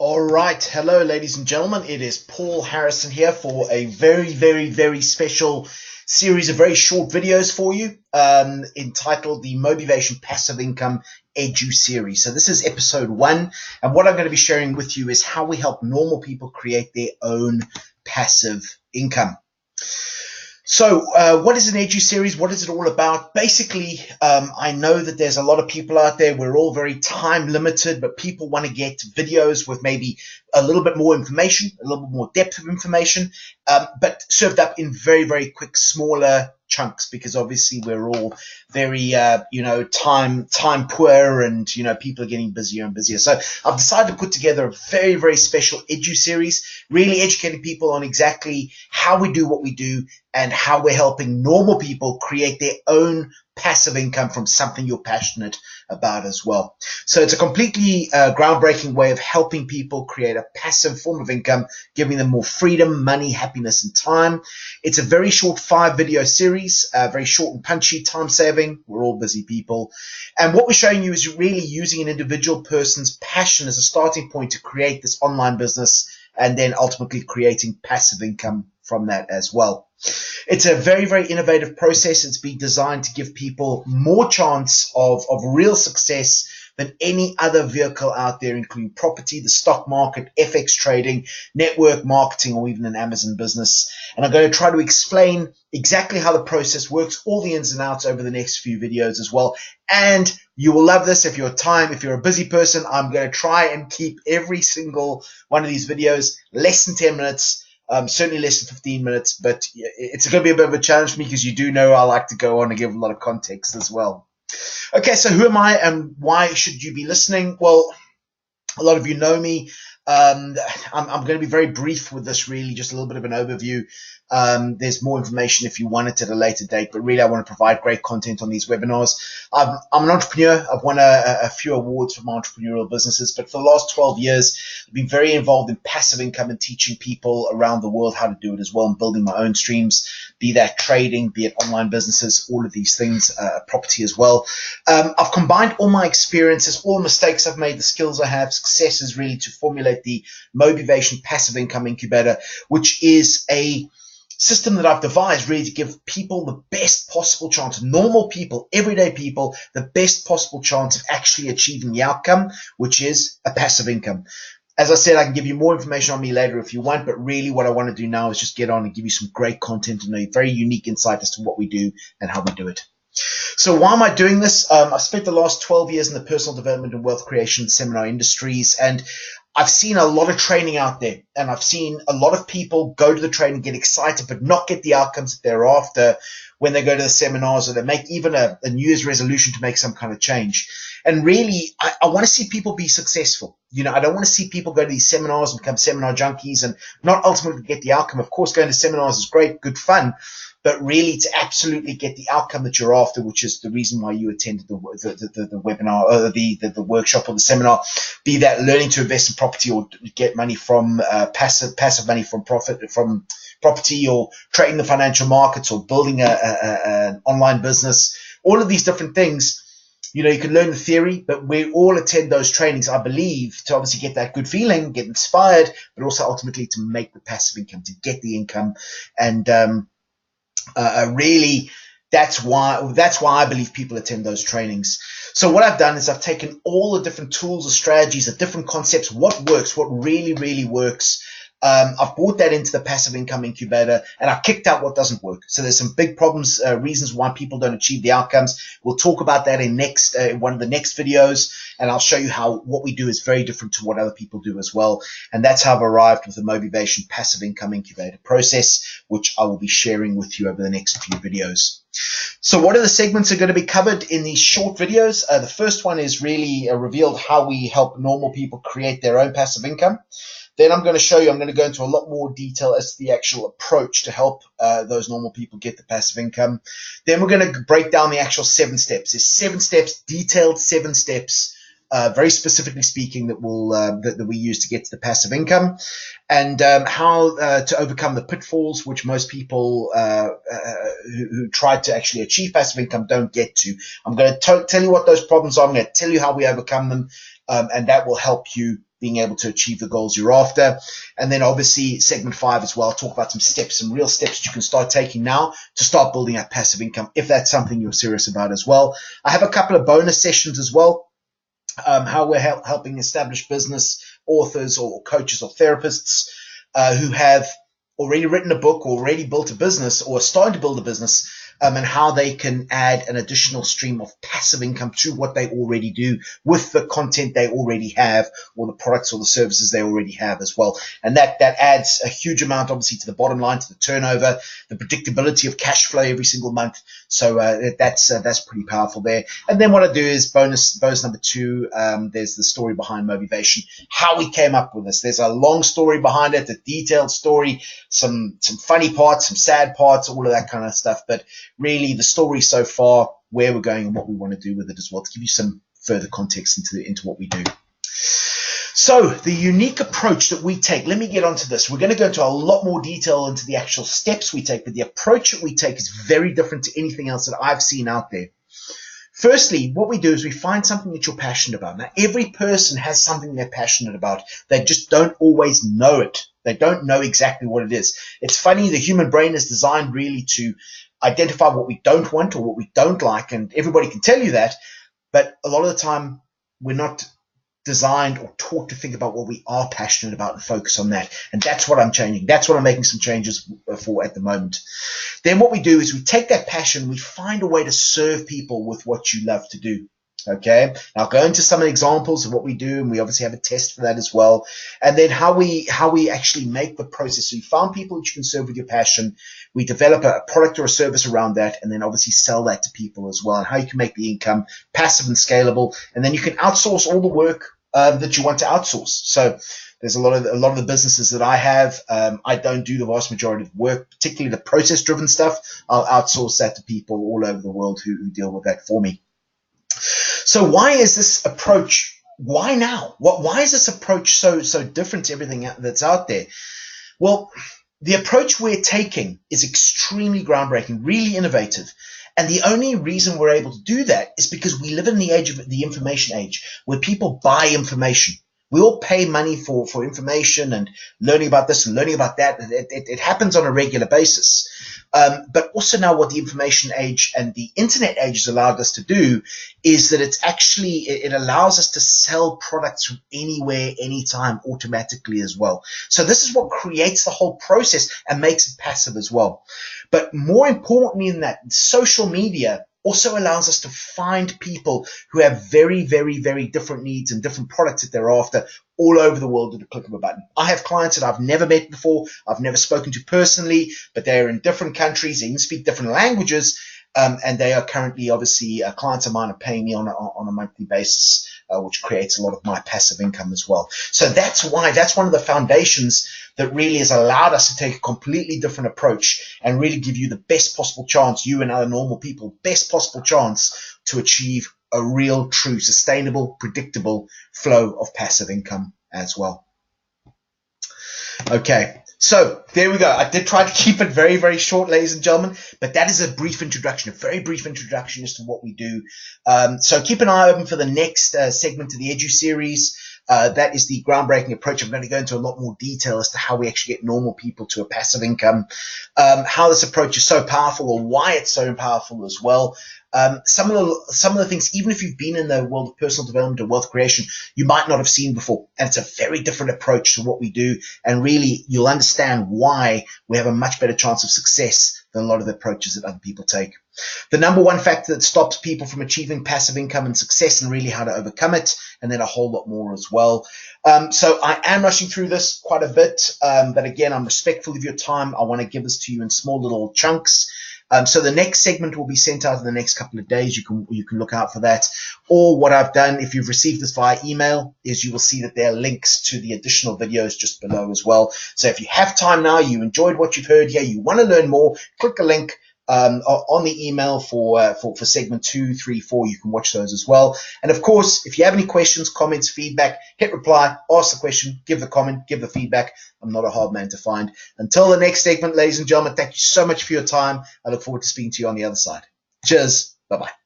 All right. Hello, ladies and gentlemen. It is Paul Harrison here for a very special series of very short videos for you entitled the Motivation Passive Income Edu Series. So this is episode 1. And what I'm going to be sharing with you is how we help normal people create their own passive income. So what is an Edu series? What is it all about? Basically, I know that there's a lot of people out there. We're all very time limited, but people want to get videos with maybe a little bit more information, a little bit more depth of information, but served up in very quick, smaller chunks, because obviously we're all very, time poor, and, people are getting busier and busier. So I've decided to put together a very special Edu series, really educating people on exactly how we do what we do and how we're helping normal people create their own passive income from something you're passionate about as well. So it's a completely groundbreaking way of helping people create a passive form of income, giving them more freedom, money, happiness, and time. It's a very short 5-video series, very short and punchy, time saving. We're all busy people. And what we're showing you is really using an individual person's passion as a starting point to create this online business, and then ultimately creating passive income from that as well. It's a very innovative process. It's been designed to give people more chance of real success than any other vehicle out there, including property, the stock market, FX trading, network marketing, or even an Amazon business. And I'm going to try to explain exactly how the process works, all the ins and outs, over the next few videos as well. And you will love this if you're a busy person. I'm going to try and keep every single one of these videos less than 10 minutes. Certainly less than 15 minutes, but it's going to be a bit of a challenge for me, because you do know I like to go on and give a lot of context as well. Okay, so who am I and why should you be listening? Well, a lot of you know me. I'm going to be very brief with this, really, just a little bit of an overview. There's more information if you want it at a later date, but really I want to provide great content on these webinars. I'm an entrepreneur. I've won a few awards for my entrepreneurial businesses, but for the last 12 years, I've been very involved in passive income and teaching people around the world how to do it as well, and building my own streams, be that trading, be it online businesses, all of these things, property as well. I've combined all my experiences, all the mistakes I've made, the skills I have, successes, really, to formulate the Motivation Passive Income Incubator, which is a system that I've devised really to give people the best possible chance, normal people, everyday people, the best possible chance of actually achieving the outcome, which is a passive income. As I said, I can give you more information on me later if you want, but really what I want to do now is just get on and give you some great content and a very unique insight as to what we do and how we do it. So why am I doing this? I've spent the last 12 years in the personal development and wealth creation seminar industries, and I've seen a lot of training out there, and I've seen a lot of people go to the training, get excited, but not get the outcomes that they're after when they go to the seminars, or they make even a New Year's resolution to make some kind of change. And really, I want to see people be successful. I don't want to see people go to these seminars and become seminar junkies and not ultimately get the outcome. Of course, going to seminars is great, good fun, but really to absolutely get the outcome that you're after, which is the reason why you attended the webinar, or the workshop or the seminar, be that learning to invest in property, or get money from passive money from property, or trading the financial markets, or building an online business, all of these different things. You can learn the theory, but we all attend those trainings, I believe, to obviously get that good feeling, get inspired, but also ultimately to make the passive income, to get the income. And really, that's why I believe people attend those trainings. So what I've done is I've taken all the different tools, the strategies, the different concepts, what works, what really works. I've brought that into the passive income incubator, and I've kicked out what doesn't work. So there's some big problems, reasons why people don't achieve the outcomes. We'll talk about that in one of the next videos, and I'll show you how what we do is very different to what other people do as well. And that's how I've arrived with the Motivation Passive Income Incubator process, which I will be sharing with you over the next few videos. So what are the segments that are going to be covered in these short videos? The first one is really revealed how we help normal people create their own passive income. Then I'm going to go into a lot more detail as to the actual approach to help those normal people get the passive income. Then we're going to break down the actual 7 steps. There's 7 steps, detailed 7 steps very specifically speaking, that will that we use to get to the passive income, and how to overcome the pitfalls which most people who try to actually achieve passive income don't get to. I'm going to tell you what those problems are. I'm going to tell you how we overcome them, and that will help you being able to achieve the goals you're after. And then obviously segment 5 as well, talk about some steps, some real steps that you can start taking now to start building up passive income if that's something you're serious about as well. I have a couple of bonus sessions as well, how we're helping established business authors or coaches or therapists who have already written a book, or already built a business, or starting to build a business, and how they can add an additional stream of passive income to what they already do with the content they already have, or the products or the services they already have as well. And that adds a huge amount, obviously, to the bottom line, to the turnover, the predictability of cash flow every single month. So that's pretty powerful there. And then what I do is bonus number 2. There's the story behind Motivation, how we came up with this. There's a long story behind it, a detailed story, some funny parts, some sad parts, all of that kind of stuff. But really, the story so far, where we're going and what we want to do with it as well, to give you some further context into what we do. So the unique approach that we take, let me get onto this. We're going to go into a lot more detail into the actual steps we take, but the approach that we take is very different to anything else that I've seen out there. Firstly, what we do is we find something that you're passionate about. Now, every person has something they're passionate about. They just don't always know it. They don't know exactly what it is. It's funny, the human brain is designed really to identify what we don't want or what we don't like, and everybody can tell you that, but a lot of the time we're not designed or taught to think about what we are passionate about and focus on that. And that's what I'm changing. That's what I'm making some changes for at the moment. Then what we do is we take that passion, we find a way to serve people with what you love to do. Okay, I'll go into some examples of what we do, and we obviously have a test for that as well. And then how we actually make the process. So you found people that you can serve with your passion. We develop a product or a service around that, and then obviously sell that to people as well. And how you can make the income passive and scalable, and then you can outsource all the work that you want to outsource. So there's a lot of the businesses that I have. I don't do the vast majority of work, particularly the process-driven stuff. I'll outsource that to people all over the world who deal with that for me. So why is this approach? Why now? Why is this approach so different to everything that's out there? Well, the approach we're taking is extremely groundbreaking, really innovative. And the only reason we're able to do that is because we live in the age of the information age, where people buy information. We all pay money for information and learning about this and learning about that. It happens on a regular basis. But also now what the information age and the internet age has allowed us to do is that it allows us to sell products from anywhere, anytime, automatically as well. So this is what creates the whole process and makes it passive as well. But more importantly than that, social media also allows us to find people who have very, very, very different needs and different products that they're after all over the world at the click of a button. I have clients that I've never met before, I've never spoken to personally, but they're in different countries, they even speak different languages, and they are currently, obviously, clients of mine are paying me on a monthly basis, which creates a lot of my passive income as well. So that's one of the foundations that really has allowed us to take a completely different approach and really give you the best possible chance, you and other normal people, best possible chance to achieve a real, true, sustainable, predictable flow of passive income as well. Okay, so there we go. I did try to keep it very, very short, ladies and gentlemen, but that is a brief introduction, a very brief introduction as to what we do. So keep an eye open for the next segment of the Edu series. That is the groundbreaking approach. I'm going to go into a lot more detail as to how we actually get normal people to a passive income, how this approach is so powerful, or why it's so powerful as well. Some of the things, even if you've been in the world of personal development or wealth creation, you might not have seen before. And it's a very different approach to what we do. And really, you'll understand why we have a much better chance of success than a lot of the approaches that other people take. The number one factor that stops people from achieving passive income and success, and really how to overcome it, and then a whole lot more as well. So I am rushing through this quite a bit, but again, I'm respectful of your time. I want to give this to you in small little chunks. So the next segment will be sent out in the next couple of days. You can look out for that. Or what I've done, if you've received this via email, is you will see that there are links to the additional videos just below as well. So if you have time now, you enjoyed what you've heard here, you want to learn more, click a link, on the email for segment 2, 3, 4. You can watch those as well. And of course, if you have any questions, comments, feedback, hit reply, ask the question, give the comment, give the feedback. I'm not a hard man to find. Until the next segment, ladies and gentlemen, thank you so much for your time. I look forward to speaking to you on the other side. Cheers. Bye-bye.